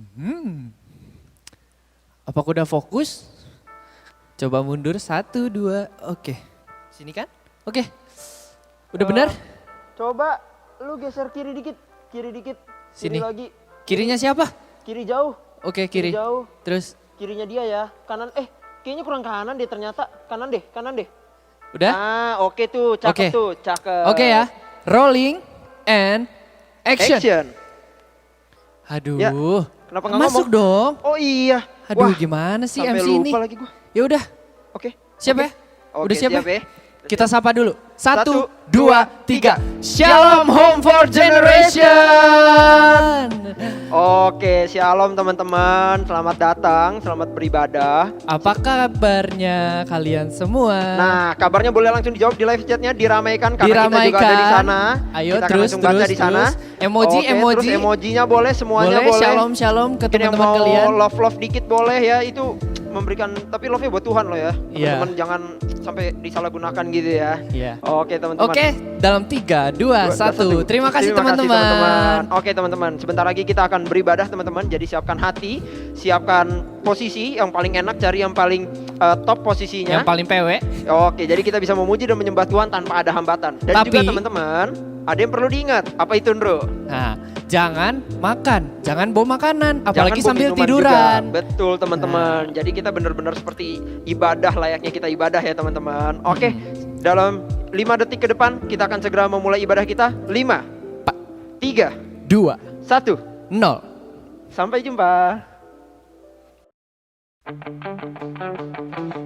Hmm. Apa aku udah fokus? Coba mundur, 1, 2, oke. Sini kan? Oke. Udah benar? Coba lu geser kiri dikit, kiri dikit, kiri Sini. lagi. Kirinya siapa? Kiri jauh, Oke, kiri. jauh. Terus, Kirinya dia ya, kanan. Kayaknya kurang kanan deh ternyata. Kanan deh, kanan deh. udah? Ah, oke tuh, cakep Oke. tuh, cakep. Oke ya. Rolling and action. Action. Aduh. Ya, kenapa nggak Masuk ngomong? dong. Oh iya. Aduh, Wah, gimana sih sampai MC ini? lupa lagi gua. Ya udah, Oke. siap Oke. ya? Oke, Udah siap, siap ya? ya? Kita sapa dulu. 1, Satu, 2, 3. Shalom Home for Generation. Oke, shalom teman-teman. Selamat datang, selamat beribadah. Apa kabarnya kalian semua? Nah, kabarnya boleh langsung dijawab di live chatnya, diramaikan karena kita juga ada di Diramaikan. sana. Ayo, kita akan terus, langsung baca terus, di sana. terus. Emoji, Oke, emoji. Terus emojinya boleh, semuanya boleh, boleh. shalom shalom ke Mungkin yang teman-teman mau kalian. love dikit boleh ya, itu memberikan, tapi love-nya buat Tuhan loh ya. Iya. Teman-teman jangan sampai disalahgunakan gitu ya. Iya. Oke teman-teman. Oke, dalam 3, 2, 1. Terima kasih teman-teman. Oke teman-teman, sebentar lagi kita akan beribadah teman-teman. Jadi siapkan hati, siapkan posisi yang paling enak, cari yang paling top posisinya. Yang paling PW. Oke, jadi kita bisa memuji dan menyembah Tuhan tanpa ada hambatan. Dan Tapi- juga teman-teman, ada yang perlu diingat. Apa itu, Ndro? Nah, jangan makan, jangan bawa makanan, apalagi Jangan bawa sambil minuman tiduran. juga. Betul teman-teman. Jadi kita benar-benar seperti ibadah, layaknya kita ibadah ya teman-teman. Oke, dalam 5 detik ke depan kita akan segera memulai ibadah kita. 5, 3, 2, 1. 0. Sampai jumpa.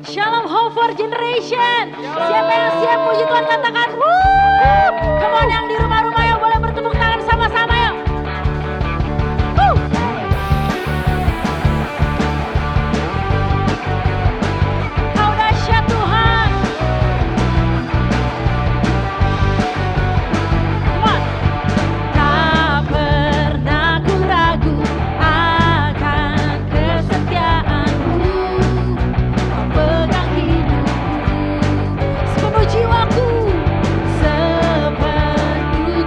Shalom Hope for Generation. Siapa yang siap puji Tuhan katakan wuh. Come on, yang di rumah-rumah yang boleh bertepuk tangan sama-sama yuk. Wuh. Kau dahsyat Tuhan. Come on. Tak pernah ku ragu akan kesetiaan-Mu. Kau pegang hidupku sepenuh jiwaku, sepenuh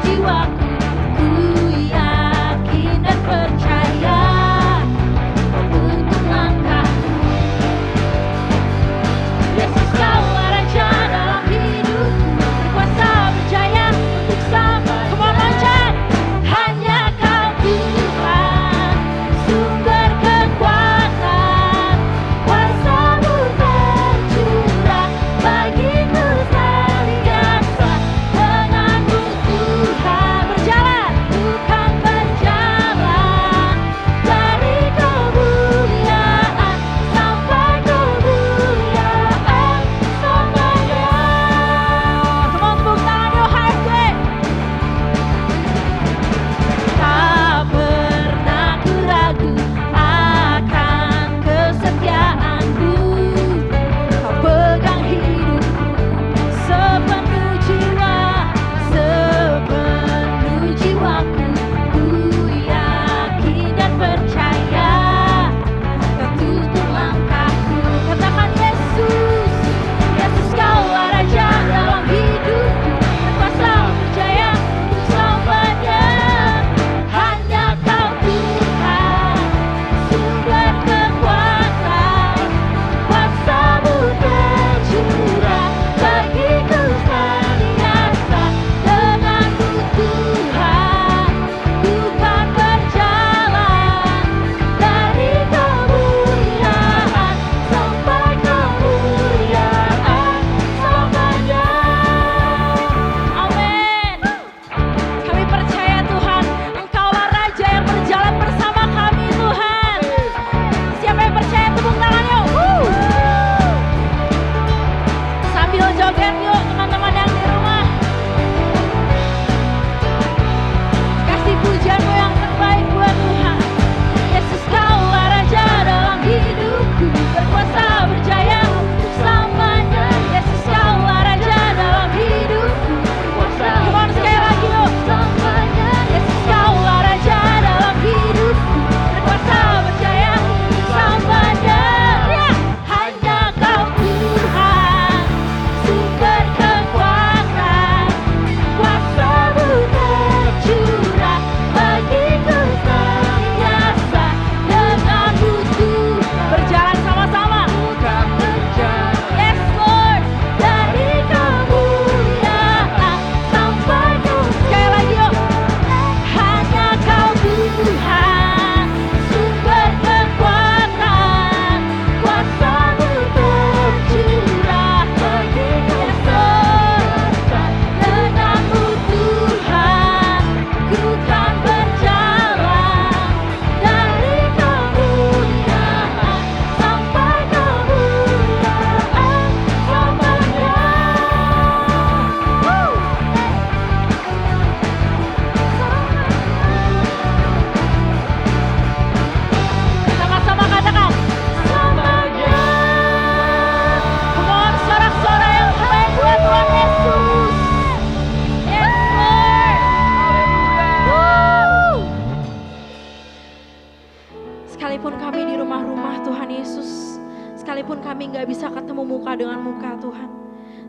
Sekalipun kami di rumah-rumah Tuhan Yesus, sekalipun kami gak bisa ketemu muka dengan muka Tuhan,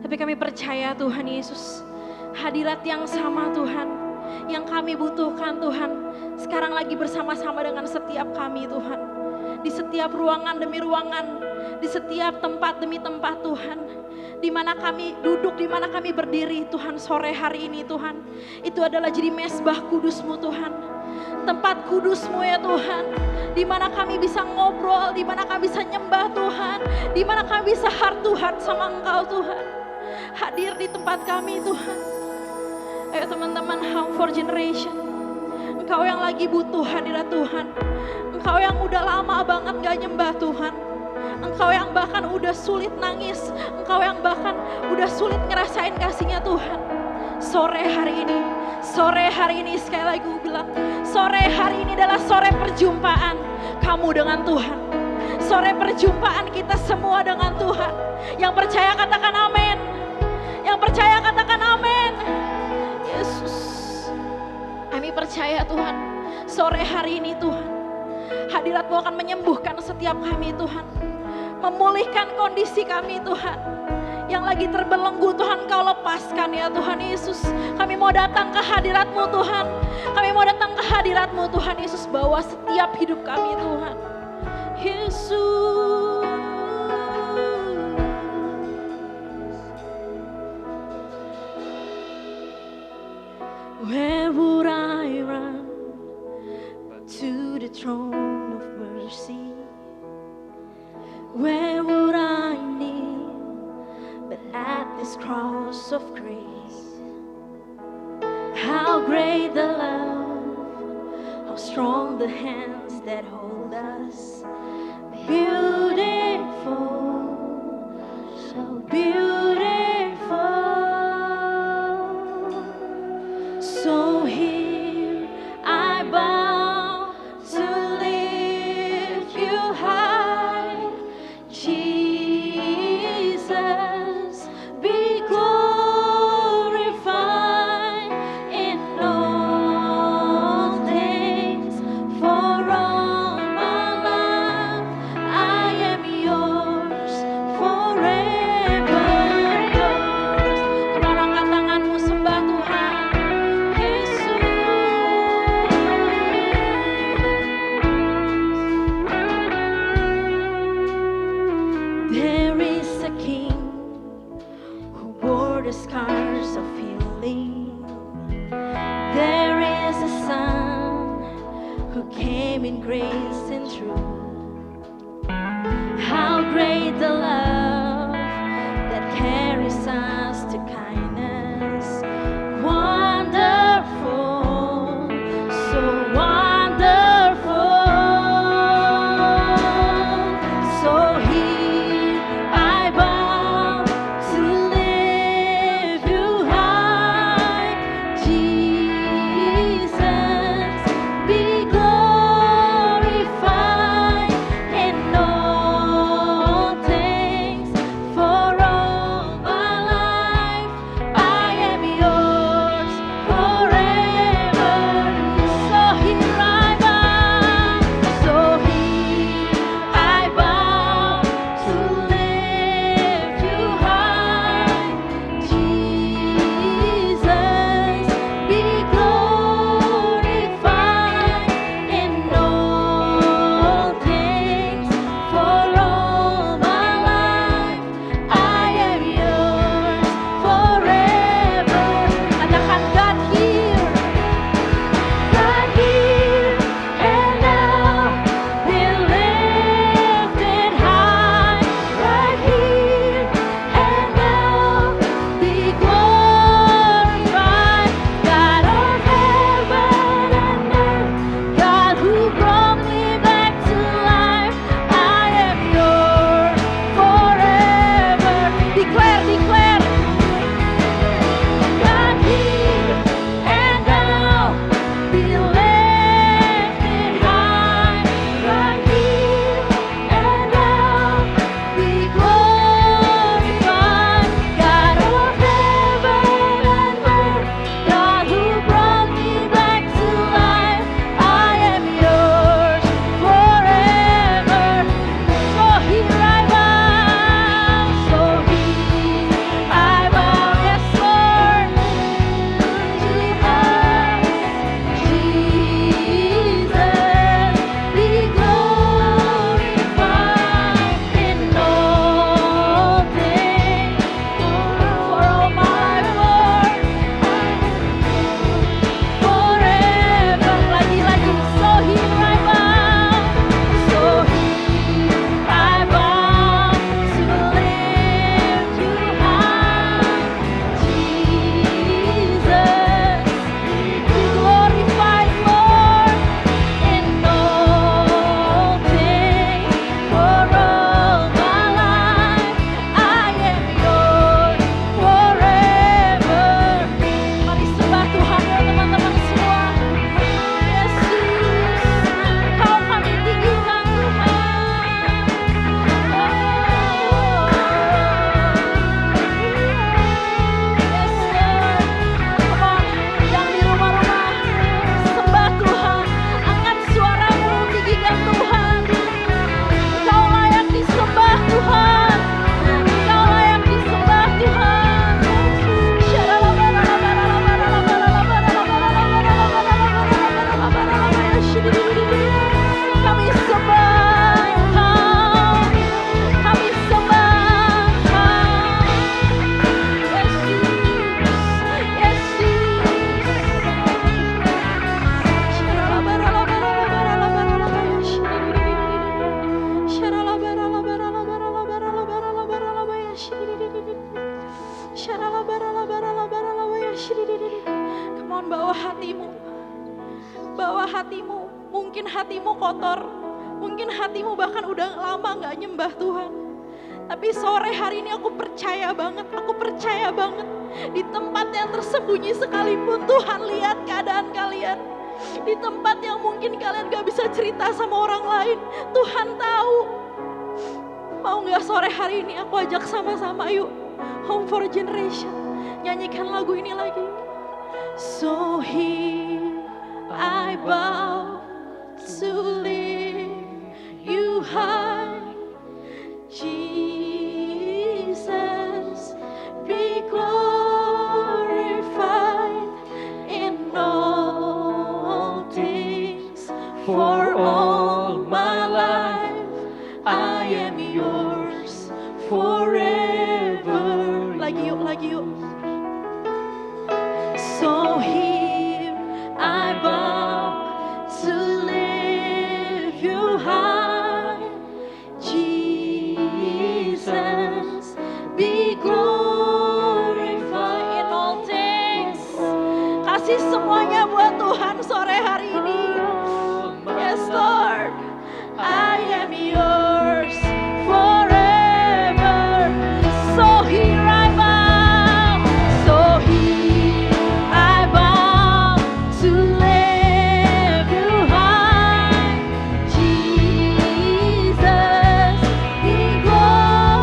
tapi kami percaya Tuhan Yesus, hadirat yang sama Tuhan, yang kami butuhkan Tuhan, sekarang lagi bersama-sama dengan setiap kami Tuhan. Di setiap ruangan demi ruangan, di setiap tempat demi tempat Tuhan, di mana kami duduk, di mana kami berdiri Tuhan sore hari ini Tuhan, itu adalah jadi mesbah kudus-Mu Tuhan, tempat kudus-Mu ya Tuhan, di mana kami bisa ngobrol, di mana kami bisa nyembah Tuhan, di mana kami bisa heart to heart sama Engkau Tuhan, hadir di tempat kami Tuhan. Ayo teman-teman, Home for Generation, Engkau yang lagi butuh hadirat Tuhan, Engkau yang udah lama banget gak nyembah Tuhan, Engkau yang bahkan udah sulit nangis, Engkau yang bahkan udah sulit ngerasain kasih-Nya Tuhan. Sore hari ini sekali lagi gue bilang, sore hari ini adalah sore perjumpaan kamu dengan Tuhan. Sore perjumpaan kita semua dengan Tuhan. Yang percaya katakan amin. Yang percaya katakan amin. Yesus, kami percaya Tuhan, sore hari ini Tuhan, hadirat-Mu akan menyembuhkan setiap kami Tuhan, memulihkan kondisi kami Tuhan, yang lagi terbelenggu Tuhan Kau lepaskan ya Tuhan Yesus. Kami mau datang ke hadirat-Mu Tuhan, kami mau datang ke hadirat-Mu Tuhan Yesus, bawa setiap hidup kami Tuhan Yesus. Where would I run to the throne of mercy? Where would I kneel but at this cross of grace? How great the love, how strong the hands that hold us. Beautiful, so beautiful. So here I bow to lift you high, Jesus, be glorified in all things. For all my life I am yours, forever yours. Coba angkat tanganmu, sembah Tuhan. There is a king who bore the scars of healing. There is a son who came in grace and truth. How great the love that carries us to kindness. Wonderful, so wonderful. So here I bow to lift you high, Jesus, be glorified hatimu. Mungkin hatimu kotor, mungkin hatimu bahkan udah lama gak nyembah Tuhan. Tapi sore hari ini aku percaya banget di tempat yang tersembunyi sekalipun Tuhan lihat keadaan kalian. Di tempat yang mungkin kalian gak bisa cerita sama orang lain, Tuhan tahu. Mau gak sore hari ini aku ajak sama-sama yuk, Home for Generation, nyanyikan lagu ini lagi. So here I bow to lift you high, Jesus, be glorified in all things. For all my life I am yours forever. Lagi yuk. So here I bow to lift you high, Jesus, be glorified in all things. Kasih semuanya buat Tuhan sore hari ini. Yes Lord, I am yours forever. So here I bow, so here I bow to lift you high, Jesus, be glorified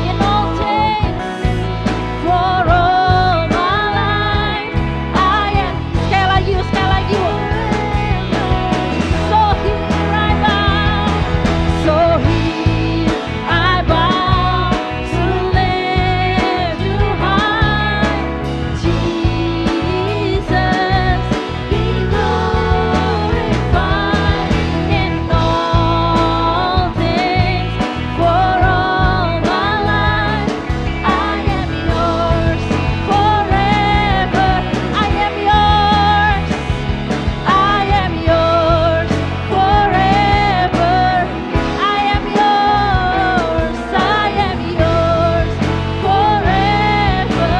in all things. For all my life I am. Sekali lagi. So here I bow, so here I bow to lift you high, Jesus, be glorified in all things. For all my life I am yours forever. I am yours, I am yours forever. I am yours, I am yours forever,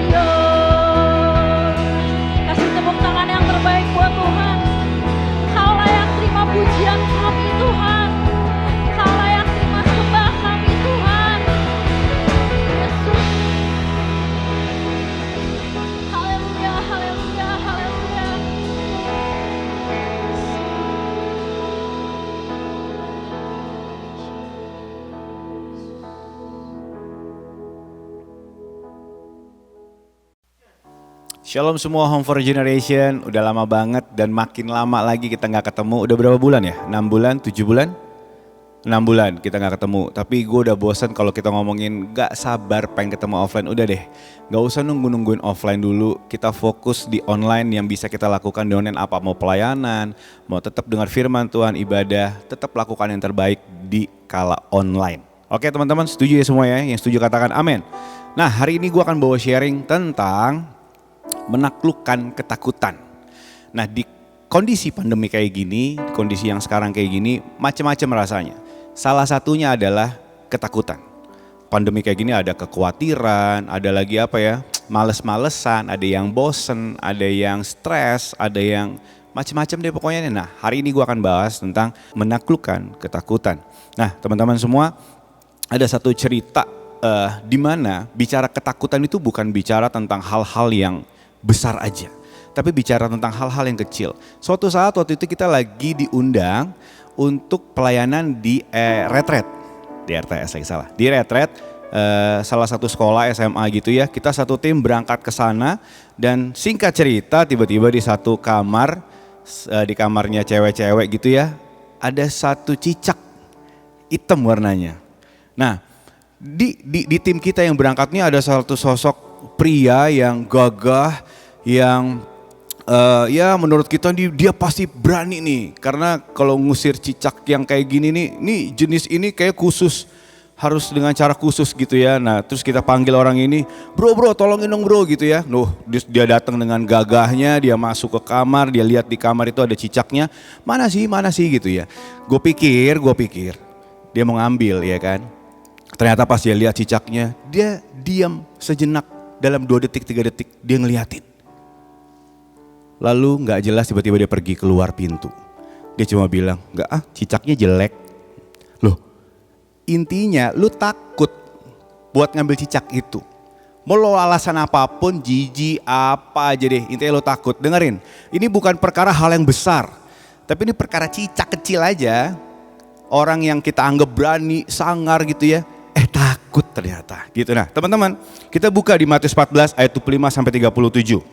yours. Kasih tepuk tangan yang terbaik buat Tuhan. Kau layak terima pujian kami Tuhan. Kau layak terima sembah kami Tuhan. Yesus. Haleluya, haleluya, haleluya. Shalom semua Home for Generation, udah lama banget dan makin lama lagi kita gak ketemu. Udah berapa bulan ya? 6 bulan, 7 bulan? 6 bulan kita gak ketemu. Tapi gue udah bosan kalau kita ngomongin gak sabar pengen ketemu offline. Udah deh, gak usah nungguin offline dulu. Kita fokus di online yang bisa kita lakukan di online, apa mau pelayanan, mau tetap dengar firman Tuhan, ibadah, tetap lakukan yang terbaik di kala online. Oke teman-teman, setuju ya semua ya? Yang setuju katakan amin. Nah hari ini gue akan bawa sharing tentang menaklukkan ketakutan. Nah di kondisi pandemi kayak gini, kondisi yang sekarang kayak gini, macam-macam rasanya. Salah satunya adalah ketakutan. Pandemi kayak gini ada kekhawatiran, ada lagi apa ya, males-malesan, ada yang bosen, ada yang stres, ada yang macam-macam deh pokoknya. Nah hari ini gue akan bahas tentang menaklukkan ketakutan. Nah teman-teman semua, ada satu cerita di mana bicara ketakutan itu bukan bicara tentang hal-hal yang besar aja, tapi bicara tentang hal-hal yang kecil. Suatu saat waktu itu kita lagi diundang untuk pelayanan di retret, di RTS lagi salah, di retret salah satu sekolah SMA gitu ya. Kita satu tim berangkat ke sana dan singkat cerita tiba-tiba di satu kamar, di kamarnya cewek-cewek gitu ya, ada satu cicak hitam warnanya. Nah di tim kita yang berangkatnya ada satu sosok pria yang gagah, yang ya menurut kita dia pasti berani nih. Karena kalau ngusir cicak yang kayak gini nih jenis ini kayak khusus, harus dengan cara khusus gitu ya. Nah terus kita panggil orang ini, bro tolongin dong bro gitu ya. Dia datang dengan gagahnya, dia masuk ke kamar, dia lihat di kamar itu ada cicaknya. Mana sih gitu ya. Gue pikir dia mau ngambil ya kan. Ternyata pas dia lihat cicaknya, dia diam sejenak dalam 2 detik 3 detik dia ngeliatin. Lalu gak jelas tiba-tiba dia pergi keluar pintu. Dia cuma bilang, enggak cicaknya jelek. Loh, intinya lu takut buat ngambil cicak itu. Mau lo alasan apapun, jijik apa aja deh, intinya lo takut. Dengerin, ini bukan perkara hal yang besar. Tapi ini perkara cicak kecil aja. Orang yang kita anggap berani, sangar gitu ya. Takut ternyata gitu. Nah teman-teman, kita buka di Matius 14 ayat 25 sampai 37.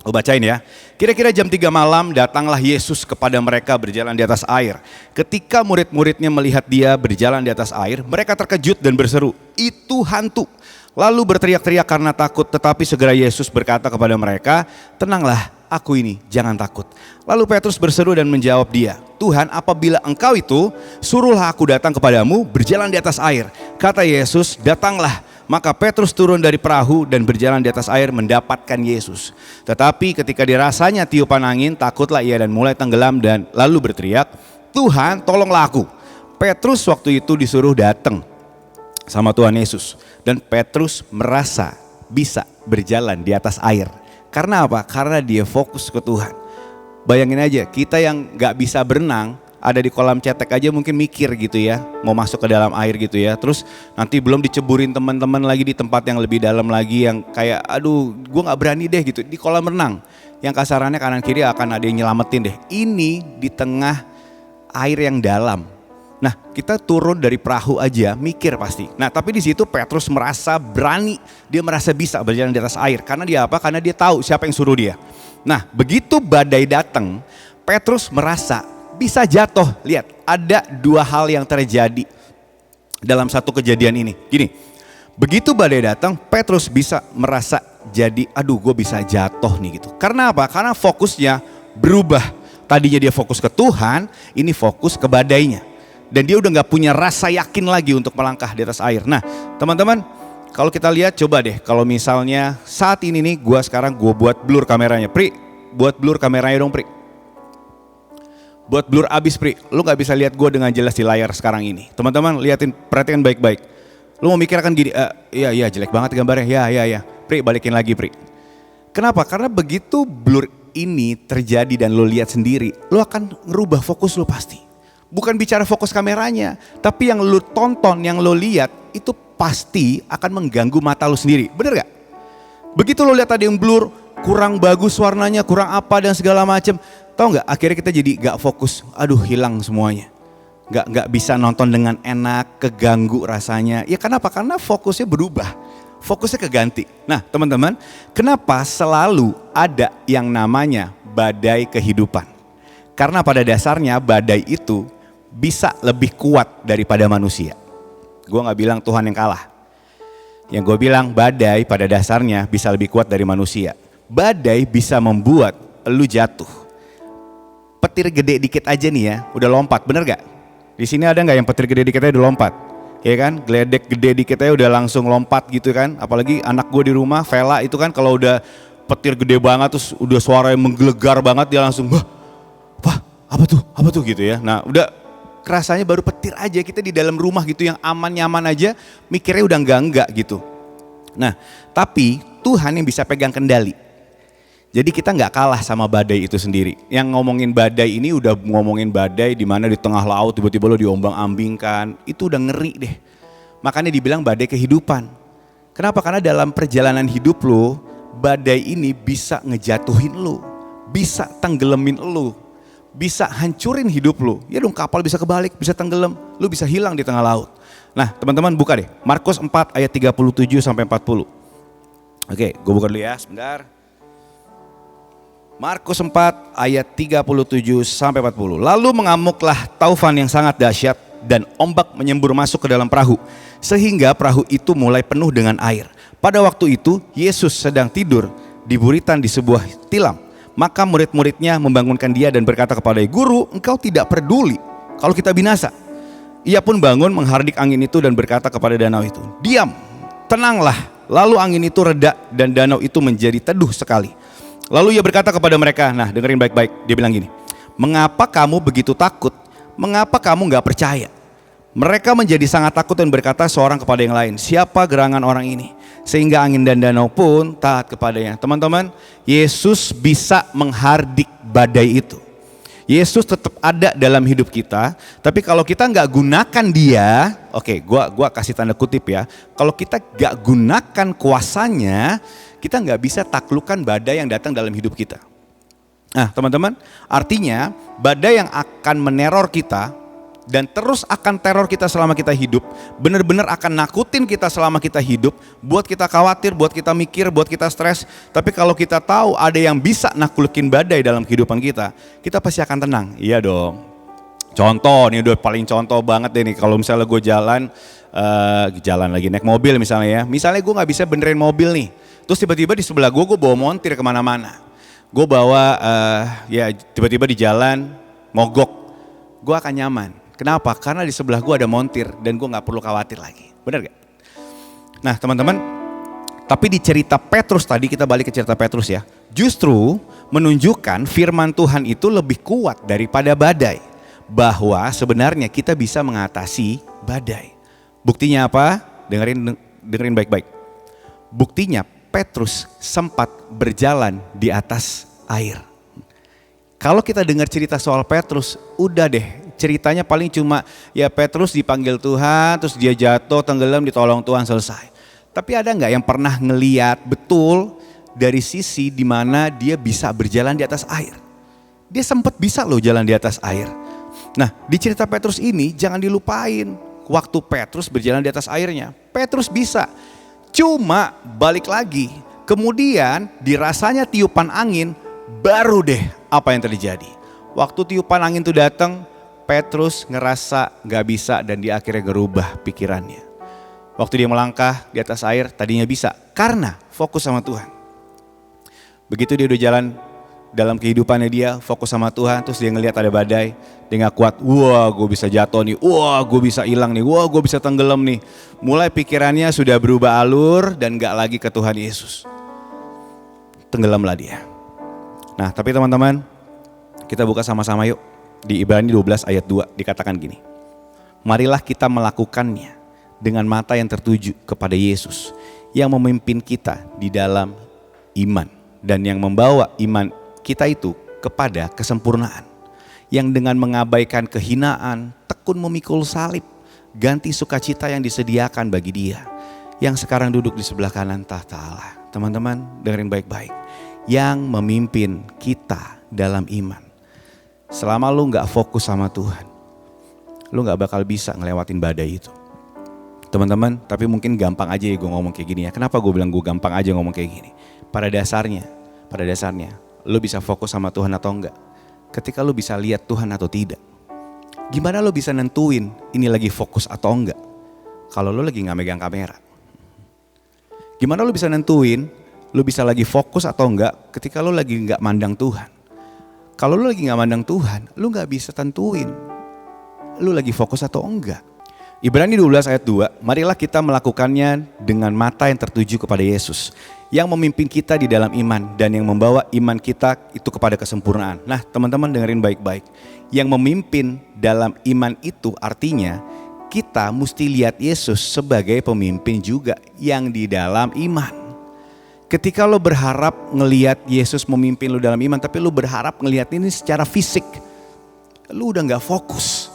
Oh bacain ya. Kira-kira jam 3 malam datanglah Yesus kepada mereka berjalan di atas air. Ketika murid-muridnya melihat dia berjalan di atas air, mereka terkejut dan berseru, "Itu hantu." Lalu berteriak-teriak karena takut, tetapi segera Yesus berkata kepada mereka, "Tenanglah, aku ini, jangan takut." Lalu Petrus berseru dan menjawab dia, "Tuhan, apabila engkau itu, suruhlah aku datang kepadamu berjalan di atas air." Kata Yesus, "Datanglah." Maka Petrus turun dari perahu dan berjalan di atas air mendapatkan Yesus. Tetapi ketika dirasanya tiupan angin, takutlah ia dan mulai tenggelam dan lalu berteriak, "Tuhan, tolonglah aku." Petrus waktu itu disuruh datang sama Tuhan Yesus. Dan Petrus merasa bisa berjalan di atas air. Karena apa? Karena dia fokus ke Tuhan. Bayangin aja, kita yang gak bisa berenang, ada di kolam cetek aja mungkin mikir gitu ya, mau masuk ke dalam air gitu ya. Terus nanti belum diceburin teman-teman lagi di tempat yang lebih dalam lagi, yang kayak aduh gue gak berani deh gitu. Di kolam renang, yang kasarannya kanan kiri akan ada yang nyelamatin deh. Ini di tengah air yang dalam. Nah kita turun dari perahu aja mikir pasti. Nah tapi di situ Petrus merasa berani, dia merasa bisa berjalan di atas air. Karena dia apa? Karena dia tahu siapa yang suruh dia. Nah begitu badai datang, Petrus merasa bisa jatuh. Lihat, ada dua hal yang terjadi dalam satu kejadian ini. Gini, begitu badai datang, Petrus bisa merasa jadi, aduh gue bisa jatuh nih gitu. Karena apa? Karena fokusnya berubah. Tadinya dia fokus ke Tuhan, ini fokus ke badainya. Dan dia udah gak punya rasa yakin lagi untuk melangkah di atas air. Nah teman-teman, kalau kita lihat coba deh, kalau misalnya saat ini nih gue buat blur kameranya. Pri, buat blur kameranya dong Pri. Buat blur abis Pri, lu gak bisa lihat gue dengan jelas di layar sekarang ini. Teman-teman liatin, perhatikan baik-baik. Lu mau mikir kan gini, iya jelek banget gambarnya, ya. Pri balikin lagi Pri. Kenapa? Karena begitu blur ini terjadi dan lu lihat sendiri, lu akan ngerubah fokus lu pasti. Bukan bicara fokus kameranya, tapi yang lu tonton, yang lu lihat itu pasti akan mengganggu mata lu sendiri. Bener gak? Begitu lu lihat tadi yang blur, kurang bagus warnanya, kurang apa dan segala macam. Tahu nggak? Akhirnya kita jadi nggak fokus. Aduh, hilang semuanya. Nggak bisa nonton dengan enak, keganggu rasanya. Ya kenapa? Karena fokusnya berubah. Fokusnya keganti. Nah teman-teman, kenapa selalu ada yang namanya badai kehidupan? Karena pada dasarnya badai itu bisa lebih kuat daripada manusia. Gue nggak bilang Tuhan yang kalah. Yang gue bilang badai pada dasarnya bisa lebih kuat dari manusia. Badai bisa membuat lu jatuh. Petir gede dikit aja nih ya, udah lompat, bener gak? Di sini ada nggak yang petir gede dikit aja udah lompat? Ya kan, geledek gede dikit aja udah langsung lompat gitu kan? Apalagi anak gue di rumah, Vela itu kan kalau udah petir gede banget terus udah suara yang menggelegar banget dia langsung, wah, apa tuh gitu ya. Nah udah kerasanya baru petir aja, kita di dalam rumah gitu yang aman nyaman aja, mikirnya udah enggak gitu. Nah tapi Tuhan yang bisa pegang kendali. Jadi kita nggak kalah sama badai itu sendiri. Yang ngomongin badai ini udah ngomongin badai di mana di tengah laut tiba-tiba lo diombang-ambingkan. Itu udah ngeri deh. Makanya dibilang badai kehidupan. Kenapa? Karena dalam perjalanan hidup lo, badai ini bisa ngejatuhin lo. Bisa tenggelamin lo. Bisa hancurin hidup lo. Ya dong, kapal bisa kebalik, bisa tenggelam. Lo bisa hilang di tengah laut. Nah teman-teman buka deh. Markus 4 ayat 37 sampai 40. Oke, gue buka dulu ya sebentar. Markus 4 ayat 37 sampai 40. Lalu mengamuklah taufan yang sangat dahsyat dan ombak menyembur masuk ke dalam perahu sehingga perahu itu mulai penuh dengan air. Pada waktu itu Yesus sedang tidur di buritan di sebuah tilam. Maka murid-muridnya membangunkan dia dan berkata kepadanya, "Guru, engkau tidak peduli kalau kita binasa." Ia pun bangun menghardik angin itu dan berkata kepada danau itu, "Diam, tenanglah." Lalu angin itu reda dan danau itu menjadi teduh sekali. Lalu ia berkata kepada mereka, nah dengerin baik-baik, dia bilang gini, "Mengapa kamu begitu takut? Mengapa kamu gak percaya?" Mereka menjadi sangat takut dan berkata seorang kepada yang lain, "Siapa gerangan orang ini? sehingga angin dan danau pun taat kepadanya. Teman-teman, Yesus bisa menghardik badai itu. Yesus tetap ada dalam hidup kita, tapi kalau kita nggak gunakan dia, oke, gua kasih tanda kutip ya. Kalau kita nggak gunakan kuasanya, kita nggak bisa taklukkan badai yang datang dalam hidup kita. Nah, teman-teman, artinya badai yang akan meneror kita dan terus akan teror kita selama kita hidup, benar-benar akan nakutin kita selama kita hidup, buat kita khawatir, buat kita mikir, buat kita stres. Tapi kalau kita tahu ada yang bisa naklukin badai dalam kehidupan kita pasti akan tenang. Iya dong. Contoh, nih udah paling contoh banget deh nih, kalau misalnya gue jalan lagi naik mobil misalnya ya. Misalnya gue nggak bisa benerin mobil nih, terus tiba-tiba di sebelah gue bawa montir kemana-mana. Gue bawa ya tiba-tiba di jalan mogok, gue akan nyaman. Kenapa? Karena di sebelah gue ada montir dan gue gak perlu khawatir lagi. Benar gak? Nah teman-teman, tapi di cerita Petrus tadi, kita balik ke cerita Petrus ya. Justru menunjukkan firman Tuhan itu lebih kuat daripada badai. Bahwa sebenarnya kita bisa mengatasi badai. Buktinya apa? Dengerin baik-baik. Buktinya Petrus sempat berjalan di atas air. Kalau kita dengar cerita soal Petrus, udah deh. Ceritanya paling cuma ya Petrus dipanggil Tuhan, terus dia jatuh, tenggelam, ditolong Tuhan, selesai. Tapi ada nggak yang pernah ngeliat betul dari sisi dimana dia bisa berjalan di atas air? Dia sempat bisa loh jalan di atas air. Nah di cerita Petrus ini jangan dilupain waktu Petrus berjalan di atas airnya. Petrus bisa, cuma balik lagi. Kemudian dirasanya tiupan angin, baru deh apa yang terjadi. Waktu tiupan angin itu datang, Petrus ngerasa gak bisa dan dia akhirnya ngerubah pikirannya. Waktu dia melangkah di atas air tadinya bisa karena fokus sama Tuhan. Begitu dia udah jalan dalam kehidupannya dia fokus sama Tuhan, terus dia ngelihat ada badai, dia gak kuat, wah gue bisa jatuh nih, wah gue bisa hilang nih, wah gue bisa tenggelam nih. Mulai pikirannya sudah berubah alur dan gak lagi ke Tuhan Yesus. Tenggelamlah dia. Nah tapi teman-teman, kita buka sama-sama yuk. Di Ibrani 12 ayat 2 dikatakan gini. Marilah kita melakukannya dengan mata yang tertuju kepada Yesus yang memimpin kita di dalam iman dan yang membawa iman kita itu kepada kesempurnaan. Yang dengan mengabaikan kehinaan, tekun memikul salib, ganti sukacita yang disediakan bagi dia yang sekarang duduk di sebelah kanan tahta Allah. Teman-teman dengerin baik-baik. Yang memimpin kita dalam iman. Selama lu gak fokus sama Tuhan, lu gak bakal bisa ngelewatin badai itu. Teman-teman, tapi mungkin gampang aja ya gue ngomong kayak gini ya. Kenapa gue bilang gue gampang aja ngomong kayak gini? Pada dasarnya, lu bisa fokus sama Tuhan atau enggak. Ketika lu bisa lihat Tuhan atau tidak. Gimana lu bisa nentuin ini lagi fokus atau enggak? Kalau lu lagi gak megang kamera. Gimana lu bisa nentuin lu bisa lagi fokus atau enggak ketika lu lagi gak mandang Tuhan? Kalau lu lagi gak mandang Tuhan, lu gak bisa tentuin lu lagi fokus atau enggak. Ibrani 12 ayat 2, marilah kita melakukannya dengan mata yang tertuju kepada Yesus yang memimpin kita di dalam iman dan yang membawa iman kita itu kepada kesempurnaan. Nah teman-teman dengerin baik-baik. Yang memimpin dalam iman itu artinya kita mesti lihat Yesus sebagai pemimpin juga yang di dalam iman. Ketika lo berharap ngelihat Yesus memimpin lo dalam iman, tapi lo berharap ngelihat ini secara fisik, lo udah gak fokus.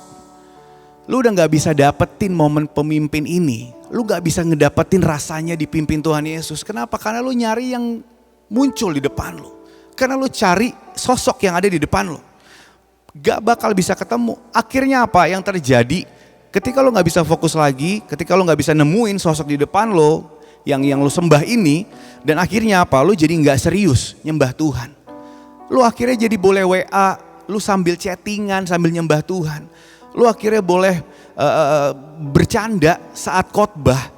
Lo udah gak bisa dapetin momen pemimpin ini. Lo gak bisa ngedapetin rasanya dipimpin Tuhan Yesus. Kenapa? Karena lo nyari yang muncul di depan lo. Karena lo cari sosok yang ada di depan lo. Gak bakal bisa ketemu. Akhirnya apa yang terjadi? Ketika lo gak bisa fokus lagi, ketika lo gak bisa nemuin sosok di depan lo, yang lo sembah ini, dan akhirnya apa? Lo jadi gak serius nyembah Tuhan. Lo akhirnya jadi boleh WA, lo sambil chattingan sambil nyembah Tuhan. Lo akhirnya boleh bercanda saat khotbah.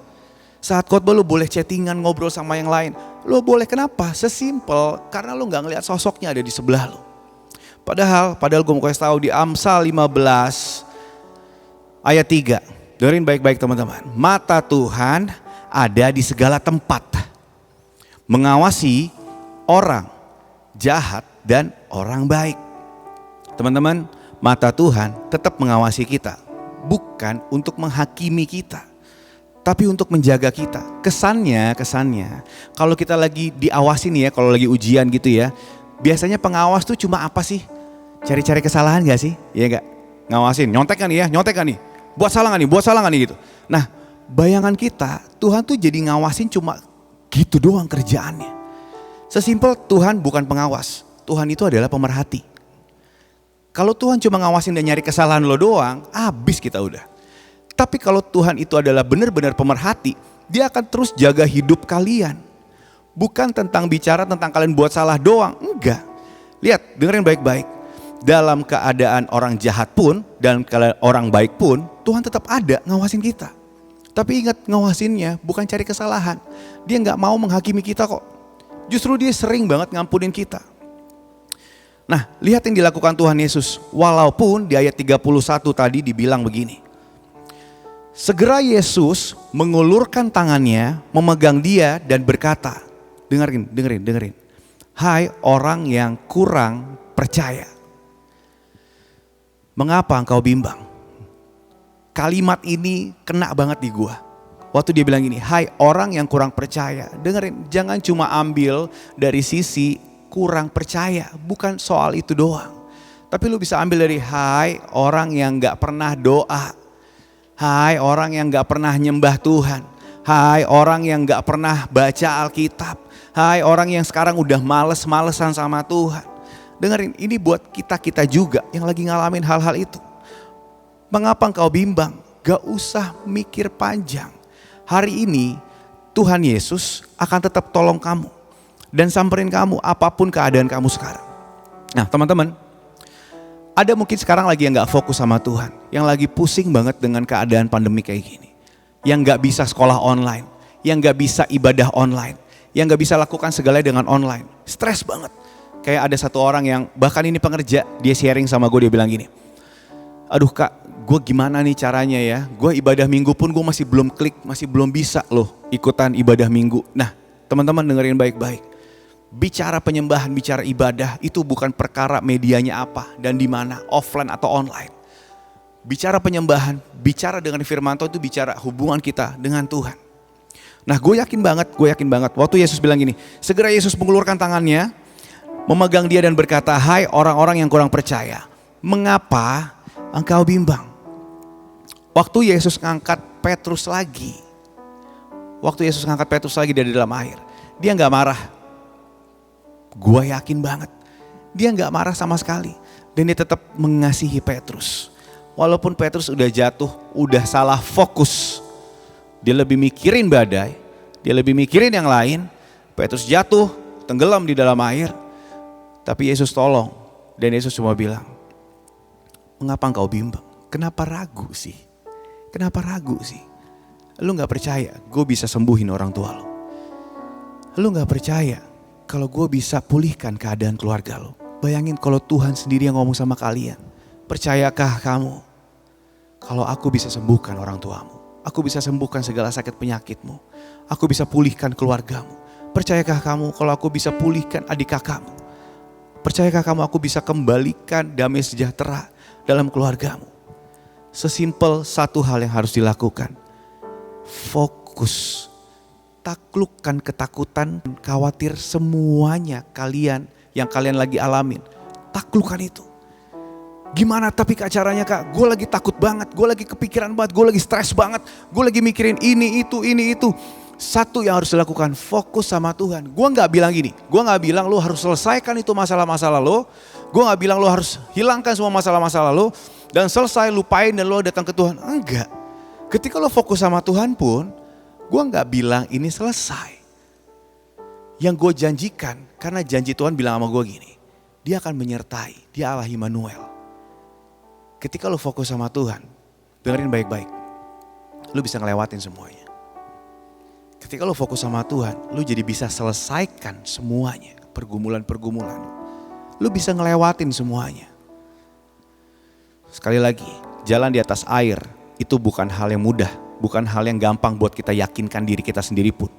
Saat khotbah lo boleh chattingan ngobrol sama yang lain. Lo boleh, kenapa? Sesimpel karena lo gak ngeliat sosoknya ada di sebelah lo. Padahal gue mau kasih tahu di Amsal 15 ayat 3. Dengerin baik-baik teman-teman. Mata Tuhan ada di segala tempat, mengawasi orang jahat dan orang baik. Teman-teman, mata Tuhan tetap mengawasi kita, bukan untuk menghakimi kita. tapi untuk menjaga kita. Kesannya kalau kita lagi diawasi nih ya, kalau lagi ujian gitu ya, biasanya pengawas tuh cuma apa sih? Cari-cari kesalahan gak sih? Iya gak? Ngawasin, nyontek kan nih ya, nyontek kan nih? Buat salah gak nih gitu. Nah, bayangan kita, Tuhan tuh jadi ngawasin cuma gitu doang kerjaannya. Sesimpel Tuhan bukan pengawas, Tuhan itu adalah pemerhati. Kalau Tuhan cuma ngawasin dan nyari kesalahan lo doang, habis kita udah. Tapi kalau Tuhan itu adalah benar-benar pemerhati, dia akan terus jaga hidup kalian. Bukan tentang bicara tentang kalian buat salah doang, enggak. Lihat, dengerin baik-baik. Dalam keadaan orang jahat pun dan orang baik pun, Tuhan tetap ada ngawasin kita. Tapi ingat, ngawasinnya bukan cari kesalahan. Dia nggak mau menghakimi kita kok. Justru dia sering banget ngampunin kita. Nah, lihat yang dilakukan Tuhan Yesus. Walaupun di ayat 31 tadi dibilang begini. Segera Yesus mengulurkan tangannya, memegang dia dan berkata, dengerin. Hai orang yang kurang percaya. Mengapa engkau bimbang? Kalimat ini kena banget di gua. Waktu dia bilang gini, hai orang yang kurang percaya. Dengerin, jangan cuma ambil dari sisi kurang percaya. Bukan soal itu doang. Tapi lu bisa ambil dari hai orang yang gak pernah doa. Hai orang yang gak pernah nyembah Tuhan. Hai orang yang gak pernah baca Alkitab. Hai orang yang sekarang udah males-malesan sama Tuhan. Dengerin, ini buat kita juga yang lagi ngalamin hal-hal itu. Mengapa engkau bimbang? Gak usah mikir panjang. Hari ini Tuhan Yesus akan tetap tolong kamu. Dan samperin kamu apapun keadaan kamu sekarang. Nah teman-teman, ada mungkin sekarang lagi yang gak fokus sama Tuhan. Yang lagi pusing banget dengan keadaan pandemi kayak gini. Yang gak bisa sekolah online. Yang gak bisa ibadah online. Yang gak bisa lakukan segalanya dengan online. Stres banget. Kayak ada satu orang yang bahkan ini pengerja. Dia sharing sama gue, dia bilang gini. Aduh kak, gue gimana nih caranya ya. Gue ibadah minggu pun gue masih belum klik. Masih belum bisa loh ikutan ibadah minggu. Nah teman-teman dengerin baik-baik. Bicara penyembahan, bicara ibadah itu bukan perkara medianya apa dan di mana, offline atau online. Bicara penyembahan, bicara dengan firman Tuhan itu bicara hubungan kita dengan Tuhan. Nah gue yakin banget waktu Yesus bilang gini, segera Yesus mengulurkan tangannya, memegang dia dan berkata, hai orang-orang yang kurang percaya, mengapa engkau bimbang? Waktu Yesus ngangkat Petrus lagi dari dalam air, dia gak marah. Gue yakin banget, dia gak marah sama sekali. Dan dia tetap mengasihi Petrus. Walaupun Petrus udah jatuh, udah salah fokus. Dia lebih mikirin badai, dia lebih mikirin yang lain. Petrus jatuh, tenggelam di dalam air. Tapi Yesus tolong. Dan Yesus cuma bilang, mengapa engkau bimbang? Kenapa ragu sih? Lu gak percaya gue bisa sembuhin orang tua lu? Lu gak percaya kalau gue bisa pulihkan keadaan keluarga lo? Bayangin kalau Tuhan sendiri yang ngomong sama kalian. Percayakah kamu kalau aku bisa sembuhkan orang tuamu? Aku bisa sembuhkan segala sakit penyakitmu. Aku bisa pulihkan keluargamu. Percayakah kamu kalau aku bisa pulihkan adik kakakmu? Percayakah kamu aku bisa kembalikan damai sejahtera dalam keluargamu? Sesimpel satu hal yang harus dilakukan. Fokus. Taklukkan ketakutan, khawatir semuanya kalian yang kalian lagi alamin. Taklukkan itu. Gimana tapi kak caranya kak? Gue lagi takut banget, gue lagi kepikiran banget, gue lagi stres banget. Gue lagi mikirin ini itu. Satu yang harus dilakukan, fokus sama Tuhan. Gue gak bilang gini, gue gak bilang lo harus selesaikan itu masalah-masalah lo. Gue gak bilang lo harus hilangkan semua masalah-masalah lo. Dan selesai lupain dan lo datang ke Tuhan. Enggak. Ketika lo fokus sama Tuhan pun, gue gak bilang ini selesai. Yang gue janjikan, karena janji Tuhan bilang sama gue gini. Dia akan menyertai, dia Allah Immanuel. Ketika lu fokus sama Tuhan, dengerin baik-baik. Lu bisa ngelewatin semuanya. Ketika lu fokus sama Tuhan, lu jadi bisa selesaikan semuanya. Pergumulan-pergumulan. Lu bisa ngelewatin semuanya. Sekali lagi, jalan di atas air itu bukan hal yang mudah. Bukan hal yang gampang buat kita yakinkan diri kita sendiri pun.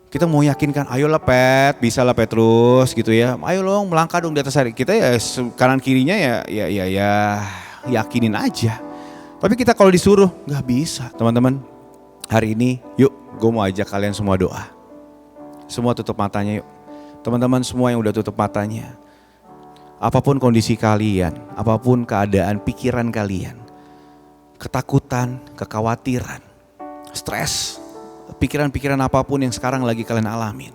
Kita mau yakinkan, ayolah Pet, bisa lah Petrus gitu ya. Ayo dong melangkah dong di atas air. Kita ya kanan kirinya ya yakinin aja. Tapi kita kalau disuruh, gak bisa teman-teman. Hari ini yuk gue mau ajak kalian semua doa. Semua tutup matanya yuk. Teman-teman semua yang udah tutup matanya. Apapun kondisi kalian, apapun keadaan pikiran kalian. Ketakutan, kekhawatiran, stres, pikiran-pikiran apapun yang sekarang lagi kalian alamin.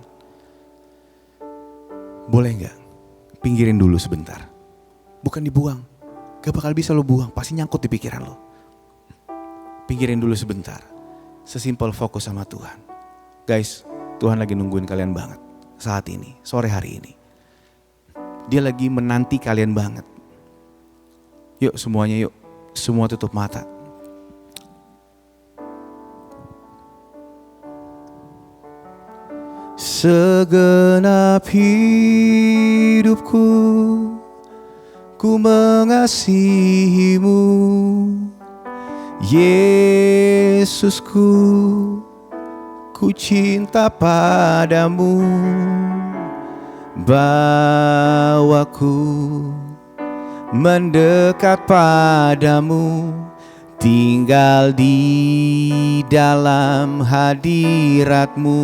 Boleh gak? Pinggirin dulu sebentar. Bukan dibuang. Gak bakal bisa lo buang, pasti nyangkut di pikiran lo. Pinggirin dulu sebentar. Sesimpel fokus sama Tuhan. Guys, Tuhan lagi nungguin kalian banget. Saat ini, sore hari ini. Dia lagi menanti kalian banget. Yuk semuanya yuk. Semua tutup mata. Segenap hidupku ku mengasihimu, Yesusku, ku cinta padamu. Bawaku mendekat padamu, tinggal di dalam hadirat-Mu.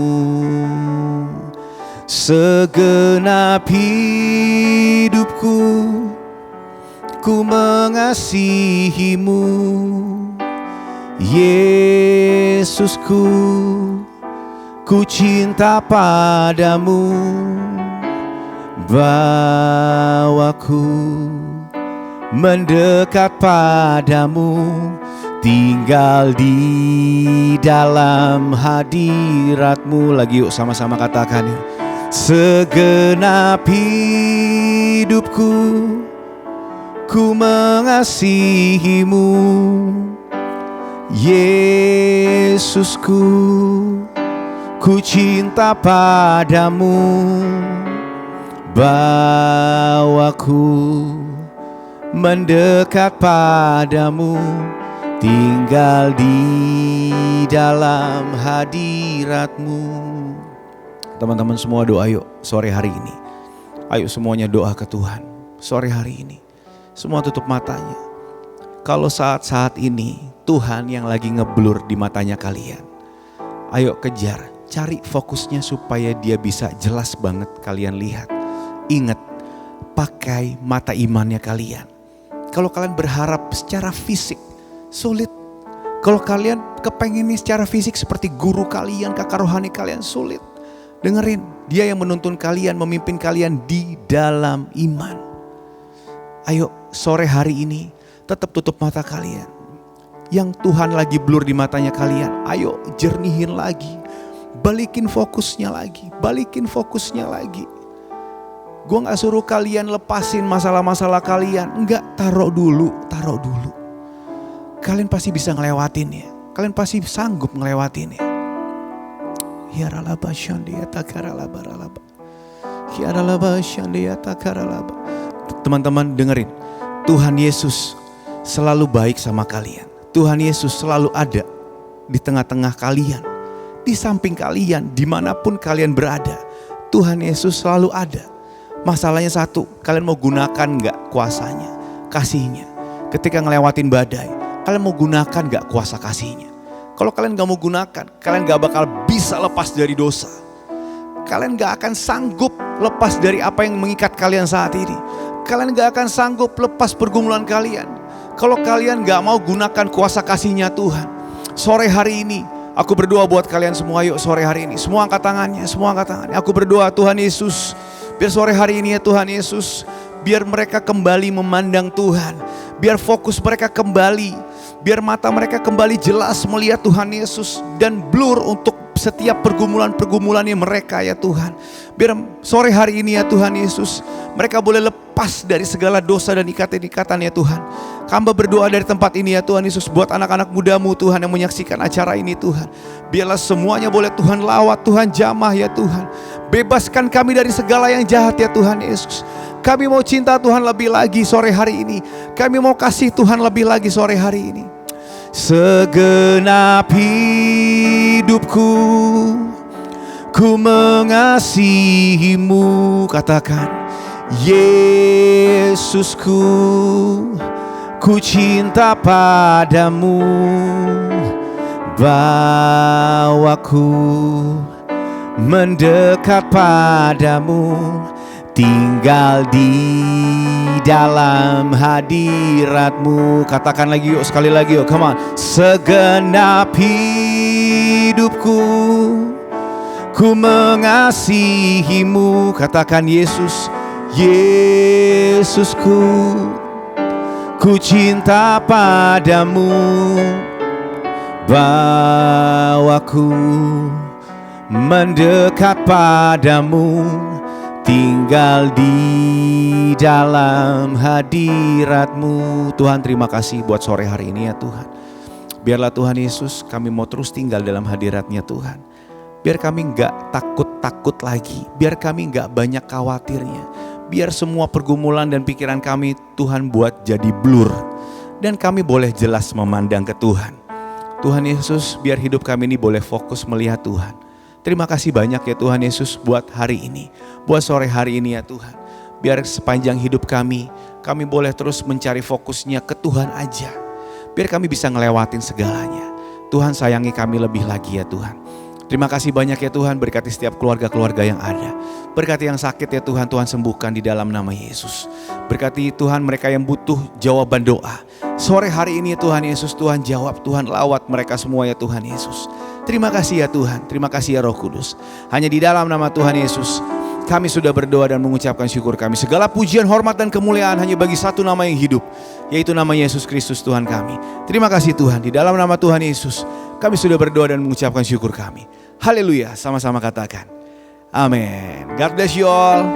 Segenap hidupku ku mengasihimu, Yesusku, ku cinta padamu. Bawaku mendekat padamu, tinggal di dalam hadirat-Mu. Lagi yuk sama-sama katakan yuk. Segenap hidupku ku mengasihimu, Yesusku, ku cinta padamu. Bawaku mendekat padamu, tinggal di dalam hadirat-Mu. Teman-teman semua doa yuk sore hari ini. Ayo semuanya doa ke Tuhan sore hari ini. Semua tutup matanya. Kalau saat-saat ini Tuhan yang lagi ngeblur di matanya kalian, ayo kejar, cari fokusnya supaya dia bisa jelas banget kalian lihat. Ingat, pakai mata imannya kalian. Kalau kalian berharap secara fisik, sulit. Kalau kalian kepengennya secara fisik seperti guru kalian, kakak rohani kalian, sulit. Dengerin, dia yang menuntun kalian, memimpin kalian di dalam iman. Ayo sore hari ini tetap tutup mata kalian. Yang Tuhan lagi blur di matanya kalian, ayo jernihin lagi. Balikin fokusnya lagi, balikin fokusnya lagi. Gue gak suruh kalian lepasin masalah-masalah kalian. Enggak, taruh dulu. Kalian pasti bisa ngelewatin ya. Kalian pasti sanggup ngelewatin ya. Teman-teman dengerin. Tuhan Yesus selalu baik sama kalian. Tuhan Yesus selalu ada di tengah-tengah kalian. Di samping kalian, dimanapun kalian berada. Tuhan Yesus selalu ada. Masalahnya satu, kalian mau gunakan gak kuasanya, kasihnya. Ketika ngelewatin badai, kalian mau gunakan gak kuasa kasihnya. Kalau kalian gak mau gunakan, kalian gak bakal bisa lepas dari dosa. Kalian gak akan sanggup lepas dari apa yang mengikat kalian saat ini. Kalian gak akan sanggup lepas pergumulan kalian. Kalau kalian gak mau gunakan kuasa kasihnya Tuhan. Sore hari ini, aku berdoa buat kalian semua yuk sore hari ini. Semua angkat tangannya, semua angkat tangannya. Aku berdoa Tuhan Yesus. Biar sore hari ini ya Tuhan Yesus, biar mereka kembali memandang Tuhan. Biar fokus mereka kembali, biar mata mereka kembali jelas melihat Tuhan Yesus. Dan blur untuk setiap pergumulan-pergumulannya mereka ya Tuhan. Biar sore hari ini ya Tuhan Yesus, mereka boleh lepas dari segala dosa dan ikatan-ikatan ya Tuhan. Hamba berdoa dari tempat ini ya Tuhan Yesus, buat anak-anak mudamu Tuhan yang menyaksikan acara ini Tuhan. Biarlah semuanya boleh Tuhan lawat, Tuhan jamah ya Tuhan. Bebaskan kami dari segala yang jahat ya Tuhan Yesus. Kami mau cinta Tuhan lebih lagi sore hari ini. Kami mau kasih Tuhan lebih lagi sore hari ini. Segenap hidupku ku mengasihimu. Katakan, Yesusku, ku cinta padamu. bawaku mendekat padamu, tinggal di dalam hadiratmu. Katakan lagi yuk, sekali lagi yuk, come on. Segenap hidupku ku mengasihimu. Katakan Yesus, Yesusku, ku cinta padamu. Bawaku mendekat padamu, tinggal di dalam hadiratmu. Tuhan, terima kasih buat sore hari ini ya Tuhan. Biarlah Tuhan Yesus, kami mau terus tinggal dalam hadiratnya Tuhan. Biar kami gak takut-takut lagi, biar kami gak banyak khawatirnya. Biar semua pergumulan dan pikiran kami Tuhan buat jadi blur. Dan kami boleh jelas memandang ke Tuhan. Tuhan Yesus, biar hidup kami ini boleh fokus melihat Tuhan. Terima kasih banyak ya Tuhan Yesus buat hari ini, buat sore hari ini ya Tuhan. Biar sepanjang hidup kami boleh terus mencari fokusnya ke Tuhan aja. Biar kami bisa ngelewatin segalanya. Tuhan sayangi kami lebih lagi ya Tuhan. Terima kasih banyak ya Tuhan, berkati setiap keluarga-keluarga yang ada. Berkati yang sakit ya Tuhan, Tuhan sembuhkan di dalam nama Yesus. Berkati Tuhan mereka yang butuh jawaban doa. Sore hari ini ya Tuhan Yesus, Tuhan jawab, Tuhan lawat mereka semua ya Tuhan Yesus. Terima kasih ya Tuhan, terima kasih ya Roh Kudus. Hanya di dalam nama Tuhan Yesus kami sudah berdoa dan mengucapkan syukur kami. Segala pujian, hormat dan kemuliaan hanya bagi satu nama yang hidup, yaitu nama Yesus Kristus Tuhan kami. Terima kasih Tuhan, di dalam nama Tuhan Yesus kami sudah berdoa dan mengucapkan syukur kami. Haleluya, sama-sama katakan amin. God bless you all.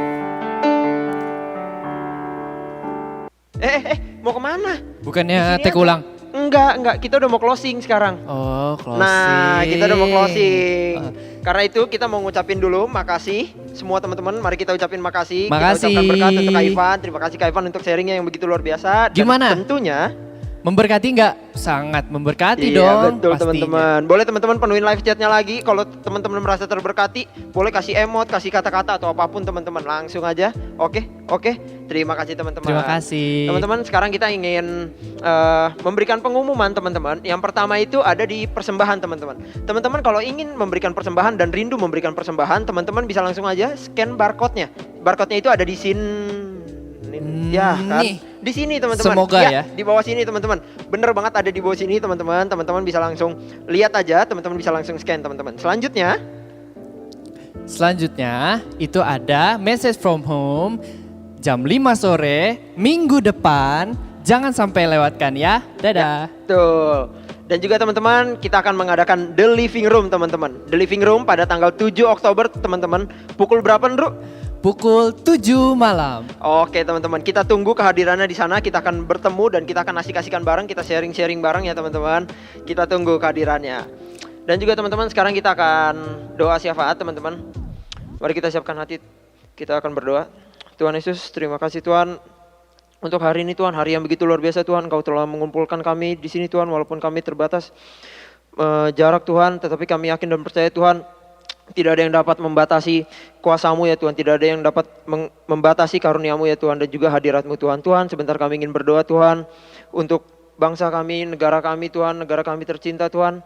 Mau kemana? Bukannya Di sini take aja. ulang? Enggak, kita udah mau closing sekarang. Oh, closing. Nah, kita udah mau closing. Karena itu kita mau ngucapin dulu makasih semua teman-teman. Mari kita ucapin makasih. Makasih. Kita ucapkan berkat untuk Kak Ivan. Terima kasih Kak Ivan untuk sharingnya yang begitu luar biasa. Dan Gimana? tentunya Memberkati nggak? Sangat memberkati iya, dong. betul pastinya. teman-teman. Boleh teman-teman penuhin live chatnya lagi. Kalau teman-teman merasa terberkati, boleh kasih emot, kasih kata-kata atau apapun teman-teman. Langsung aja. Oke. Terima kasih teman-teman. Terima kasih. Teman-teman, sekarang kita ingin memberikan pengumuman teman-teman. Yang pertama itu ada di persembahan teman-teman. Teman-teman kalau ingin memberikan persembahan dan rindu memberikan persembahan, teman-teman bisa langsung aja scan barcode-nya. Barcode-nya itu ada di sini. Ya kan? Nih. Di sini teman-teman. Semoga ya. Di bawah sini teman-teman. Bener banget ada di bawah sini teman-teman. Teman-teman bisa langsung lihat aja, teman-teman bisa langsung scan teman-teman. Selanjutnya itu ada message from home jam 5 sore minggu depan. Jangan sampai lewatkan ya. Dadah. Tuh. Dan juga teman-teman, kita akan mengadakan The Living Room teman-teman. The Living Room pada tanggal 7 Oktober teman-teman. Pukul berapa, Ndru? Pukul 7 malam. Oke teman-teman, kita tunggu kehadirannya di sana. Kita akan bertemu dan kita akan asik-asikan bareng, kita sharing-sharing bareng ya teman-teman. Kita tunggu kehadirannya. Dan juga teman-teman, sekarang kita akan doa syafaat teman-teman. Mari kita siapkan hati, kita akan berdoa. Tuhan Yesus, terima kasih Tuhan untuk hari ini Tuhan, hari yang begitu luar biasa Tuhan. Kau telah mengumpulkan kami di sini Tuhan, walaupun kami terbatas jarak Tuhan, tetapi kami yakin dan percaya Tuhan. Tidak ada yang dapat membatasi kuasa-Mu ya Tuhan. Tidak ada yang dapat membatasi karunia-Mu ya Tuhan. Dan juga hadirat-Mu Tuhan. Tuhan, sebentar kami ingin berdoa Tuhan. Untuk bangsa kami, negara kami Tuhan. Negara kami tercinta Tuhan.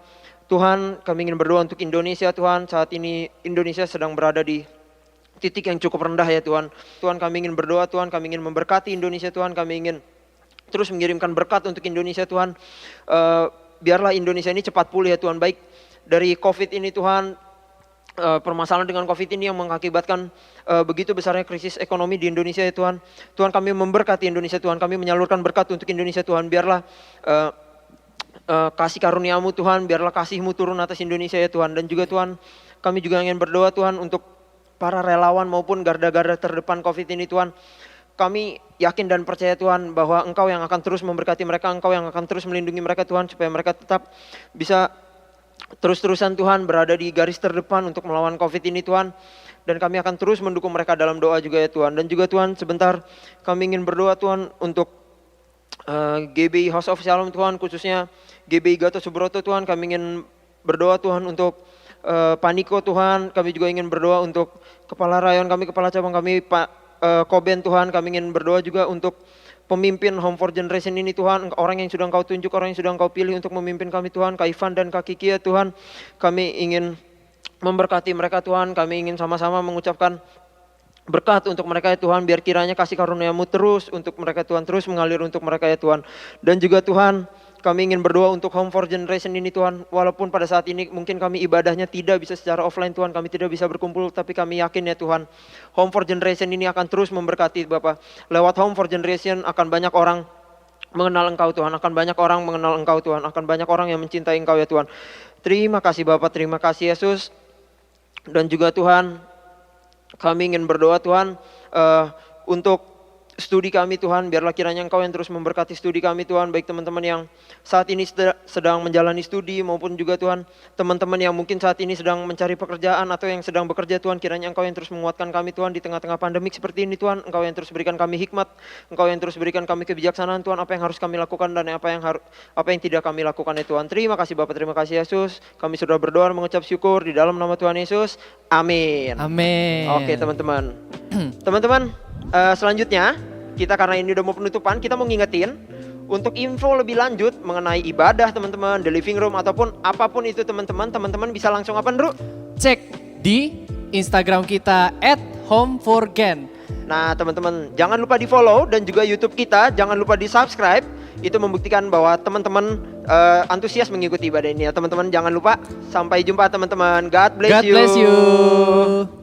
Tuhan, kami ingin berdoa untuk Indonesia Tuhan. Saat ini Indonesia sedang berada di titik yang cukup rendah ya Tuhan. Tuhan, kami ingin berdoa Tuhan. Kami ingin memberkati Indonesia Tuhan. Kami ingin terus mengirimkan berkat untuk Indonesia Tuhan. Biarlah Indonesia ini cepat pulih ya Tuhan. Baik dari COVID ini Tuhan. Permasalahan dengan COVID ini yang mengakibatkan begitu besarnya krisis ekonomi di Indonesia ya Tuhan. Tuhan, kami memberkati Indonesia Tuhan. Kami menyalurkan berkat untuk Indonesia Tuhan. Biarlah kasih karunia-Mu Tuhan. Biarlah kasih-Mu turun atas Indonesia ya Tuhan. Dan juga Tuhan, kami juga ingin berdoa Tuhan untuk para relawan maupun garda-garda terdepan COVID ini Tuhan. Kami yakin dan percaya Tuhan bahwa Engkau yang akan terus memberkati mereka. Engkau yang akan terus melindungi mereka Tuhan. Supaya mereka tetap bisa terus-terusan Tuhan berada di garis terdepan untuk melawan COVID ini Tuhan. Dan kami akan terus mendukung mereka dalam doa juga ya Tuhan. Dan juga Tuhan, sebentar kami ingin berdoa Tuhan untuk GBI House of Shalom Tuhan. Khususnya GBI Gatot Subroto Tuhan. Kami ingin berdoa Tuhan untuk Pak Niko Tuhan. Kami juga ingin berdoa untuk Kepala Rayon kami, Kepala Cabang kami, Pak Koben Tuhan, kami ingin berdoa juga untuk pemimpin Home for Generation ini Tuhan, orang yang sudah Engkau tunjuk, orang yang sudah Engkau pilih untuk memimpin kami Tuhan, Kak Ivan dan Kak Kiki ya Tuhan. Kami ingin memberkati mereka Tuhan, kami ingin sama-sama mengucapkan berkat untuk mereka ya Tuhan, biar kiranya kasih karunia-Mu terus untuk mereka Tuhan, terus mengalir untuk mereka ya Tuhan. Dan juga Tuhan, kami ingin berdoa untuk Home for Generation ini Tuhan, walaupun pada saat ini mungkin kami ibadahnya tidak bisa secara offline Tuhan, kami tidak bisa berkumpul, tapi kami yakin ya Tuhan, Home for Generation ini akan terus memberkati Bapak. Lewat Home for Generation akan banyak orang mengenal Engkau Tuhan, akan banyak orang mengenal Engkau Tuhan, akan banyak orang yang mencintai Engkau ya Tuhan. Terima kasih Bapak, terima kasih Yesus. Dan juga Tuhan, kami ingin berdoa Tuhan untuk studi kami Tuhan, biarlah kiranya Engkau yang terus memberkati studi kami Tuhan, baik teman-teman yang saat ini sedang menjalani studi maupun juga Tuhan teman-teman yang mungkin saat ini sedang mencari pekerjaan atau yang sedang bekerja Tuhan, kiranya Engkau yang terus menguatkan kami Tuhan di tengah-tengah pandemik seperti ini Tuhan, Engkau yang terus berikan kami hikmat, Engkau yang terus berikan kami kebijaksanaan Tuhan, apa yang harus kami lakukan dan apa yang tidak kami lakukan ya Tuhan. Terima kasih Bapak, terima kasih Yesus, kami sudah berdoa mengucap syukur di dalam nama Tuhan Yesus, amin. Amin. Oke teman-teman, selanjutnya kita karena ini udah mau penutupan, kita mau ngingetin untuk info lebih lanjut mengenai ibadah teman-teman, the living room ataupun apapun itu teman-teman bisa langsung apa Ndru? Cek di Instagram kita @home4gen. Nah teman-teman jangan lupa di follow dan juga YouTube kita, jangan lupa di subscribe. Itu membuktikan bahwa teman-teman antusias mengikuti ibadah ini ya teman-teman. Jangan lupa, sampai jumpa teman-teman. God bless you. God bless you.